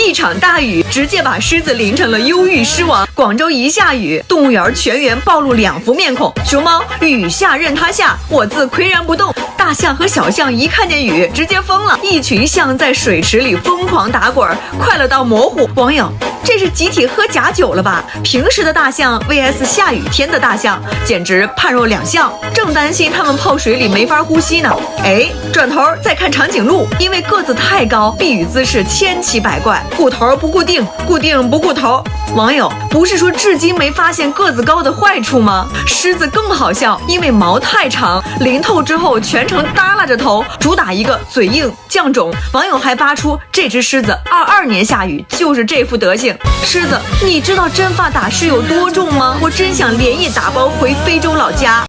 一场大雨直接把狮子淋成了忧郁狮王。广州一下雨，动物园全员暴露2副面孔。熊猫雨下任它下，我自岿然不动。大象和小象一看见雨直接疯了，一群象在水池里疯狂打滚，快乐到模糊。网友，这是集体喝假酒了吧？平时的大象 vs 下雨天的大象，简直判若两象。正担心他们泡水里没法呼吸呢，转头再看长颈鹿，因为个子太高，避雨姿势千奇百怪，顾头不顾腚，顾腚不顾头。网友，不是说至今没发现个子高的坏处吗？狮子更好笑，因为毛太长，淋透之后全程耷拉着头，主打一个嘴硬犟种。网友还扒出这只狮子22年下雨就是这副德行。狮子，你知道真发打湿有多重吗？我真想连夜打包回非洲老家。